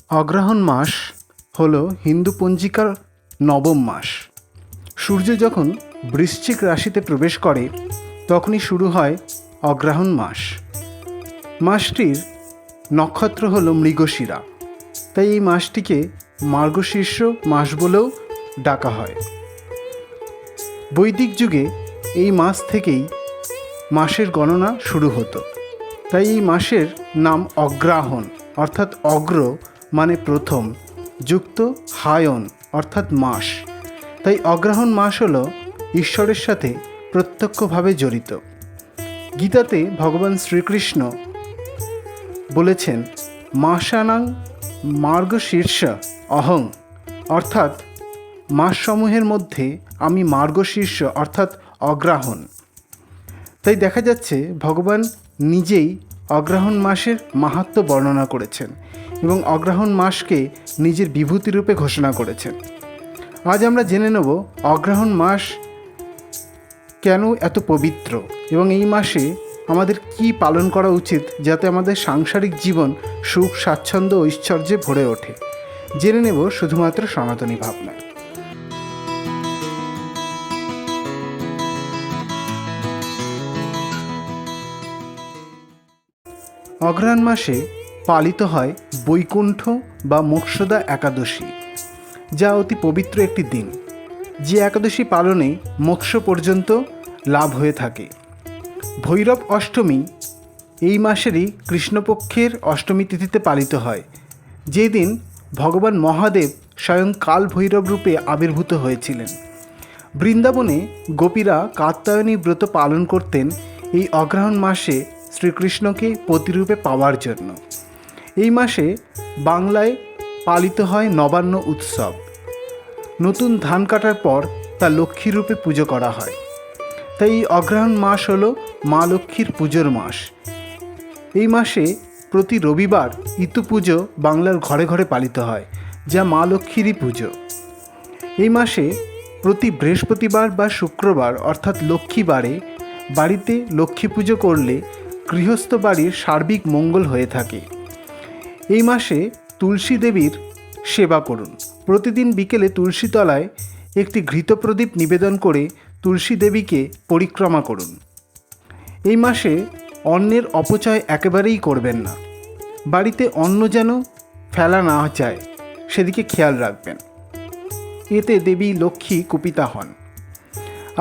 অগ্রহায়ণ মাস হল হিন্দু পঞ্জিকার নবম মাস। সূর্য যখন বৃশ্চিক রাশিতে প্রবেশ করে তখনই শুরু হয় অগ্রহায়ণ মাস। মাসটির নক্ষত্র হল মৃগশিরা, তাই এই মাসটিকে মার্গশীর্ষ মাস বলেও ডাকা হয়। বৈদিক যুগে এই মাস থেকেই মাসের গণনা শুরু হতো, তাই এই মাসের নাম অগ্রহায়ণ অর্থাৎ অগ্র মানে প্রথম, যুক্ত হায়ন অর্থাৎ মাস। তাই অগ্রহায়ণ মাস হল ঈশ্বরের সাথে প্রত্যক্ষভাবে জড়িত। গীতাতে ভগবান শ্রীকৃষ্ণ বলেছেন, মাসানাং মার্গশীর্ষ অহং, অর্থাৎ মাসসমূহের মধ্যে আমি মার্গশীর্ষ অর্থাৎ অগ্রহায়ণ। তাই দেখা যাচ্ছে ভগবান নিজেই অগ্রহায়ণ মাসের মাহাত্ম্য বর্ণনা করেছেন এবং অগ্রহায়ণ মাসকে নিজের বিভূতি রূপে ঘোষণা করেছেন। আজ আমরা জেনে নেব অগ্রহায়ণ মাস কেন এত পবিত্র এবং এই মাসে আমাদের কি পালন করা উচিত যাতে আমাদের সাংসারিক জীবন সুখ, স্বাচ্ছন্দ্য, ঐশ্বর্যে ভরে ওঠে। জেনে নেব শুধুমাত্র সনাতনী ভাবনায়। অগ্রহায়ণ মাসে পালিত হয় বৈকুণ্ঠ বা মোক্ষদা একাদশী, যা অতি পবিত্র একটি দিন। যে একাদশী পালনে মোক্ষ পর্যন্ত লাভ হয়ে থাকে। ভৈরব অষ্টমী এই মাসেরই কৃষ্ণপক্ষের অষ্টমী তিথিতে পালিত হয়, যেদিন ভগবান মহাদেব স্বয়ং কাল ভৈরব রূপে আবির্ভূত হয়েছিলেন। বৃন্দাবনে গোপীরা কাত্যায়নী ব্রত পালন করতেন এই অগ্রহায়ণ মাসে শ্রীকৃষ্ণকে পতিরূপে পাওয়ার জন্য। এই মাসে বাংলায় পালিত হয় নবান্ন উৎসব। নতুন ধান কাটার পর তা লক্ষ্মী রূপে পুজো করা হয়। তাই এই অগ্রহায়ণ মাস হল মা লক্ষ্মীর পুজোর মাস। এই মাসে প্রতি রবিবার ইতু পুজো বাংলার ঘরে ঘরে পালিত হয়, যা মা লক্ষ্মীরই পুজো। এই মাসে প্রতি বৃহস্পতিবার বা শুক্রবার অর্থাৎ লক্ষ্মীবারে বাড়িতে লক্ষ্মী পুজো করলে গৃহস্থ বাড়ির সার্বিক মঙ্গল হয়ে থাকে। এই মাসে তুলসী দেবীর সেবা করুন। প্রতিদিন বিকেলে তুলসী তলায় একটি ঘৃতপ্রদীপ নিবেদন করে তুলসী দেবীকে পরিক্রমা করুন। এই মাসে অন্নের অপচয় একেবারেই করবেন না। বাড়িতে অন্ন যেন ফেলা না যায় সেদিকে খেয়াল রাখবেন। এতে দেবী লক্ষ্মী কুপিতা হন।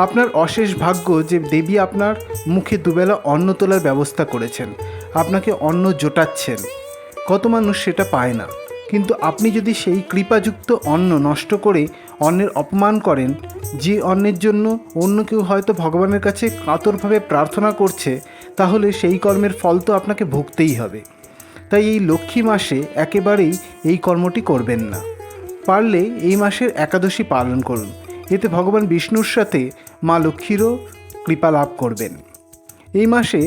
আপনার অশেষ ভাগ্য যে দেবী আপনার মুখে দুবেলা অন্ন তোলার ব্যবস্থা করেছেন, আপনাকে অন্ন জোটাচ্ছেন। কত মানুষ সেটা পায় না, কিন্তু আপনি যদি সেই কৃপাযুক্ত অন্ন নষ্ট করে অন্নের অপমান করেন, যে অন্নের জন্য অন্য কেউ হয়তো ভগবানের কাছে কাতরভাবে প্রার্থনা করছে, তাহলে সেই কর্মের ফল তো আপনাকে ভুগতেই হবে। তাই এই লক্ষ্মী মাসে একেবারেই এই কর্মটি করবেন না। পারলে এই মাসের একাদশী পালন করুন। এতে ভগবান বিষ্ণুর সাথে মা লক্ষ্মীরও কৃপা লাভ করবেন। এই মাসে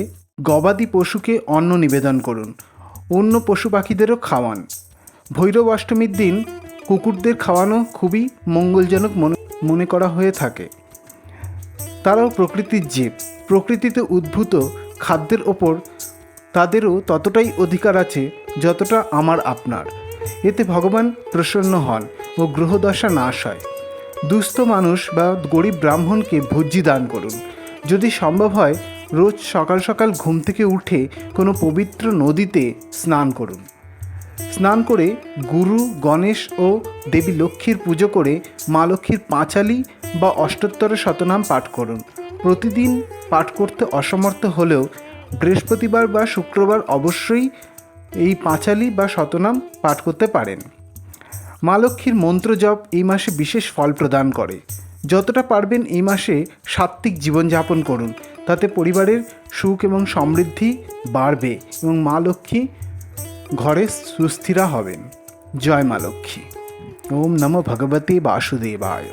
গবাদি পশুকে অন্ন নিবেদন করুন, অন্য পশু পাখিদেরও খাওয়ান। ভৈরব অষ্টমীর দিন কুকুরদের খাওয়ানো খুবই মঙ্গলজনক মনে করা হয়ে থাকে। তারাও প্রকৃতির জীব, প্রকৃতিতে উদ্ভূত খাদ্যের ওপর তাদেরও ততটাই অধিকার আছে যতটা আমার আপনার। এতে ভগবান প্রসন্ন হন ও গ্রহদশা নাশ হয়। দুস্থ মানুষ বা গরিব ব্রাহ্মণকে ভোজ্যি দান করুন। যদি সম্ভব হয় রোজ সকাল সকাল ঘুম থেকে উঠে কোনো পবিত্র নদীতে স্নান করুন। স্নান করে গুরু, গণেশ ও দেবী লক্ষ্মীর পুজো করে মা লক্ষ্মীর পাঁচালি বা অষ্টোত্তর শতনাম পাঠ করুন। প্রতিদিন পাঠ করতে অসমর্থ হলেও বৃহস্পতিবার বা শুক্রবার অবশ্যই এই পাঁচালি বা শতনাম পাঠ করতে পারেন। মা লক্ষ্মীর মন্ত্র জপ এই মাসে বিশেষ ফল প্রদান করে। যতটা পারবেন এই মাসে সাত্ত্বিক জীবনযাপন করুন, তাতে পরিবারের সুখ এবং সমৃদ্ধি বাড়বে এবং মা লক্ষ্মী ঘরে সুস্থিরা হবেন। জয় মা লক্ষ্মী। ওম নমো ভগবতে বাসুদেবায়।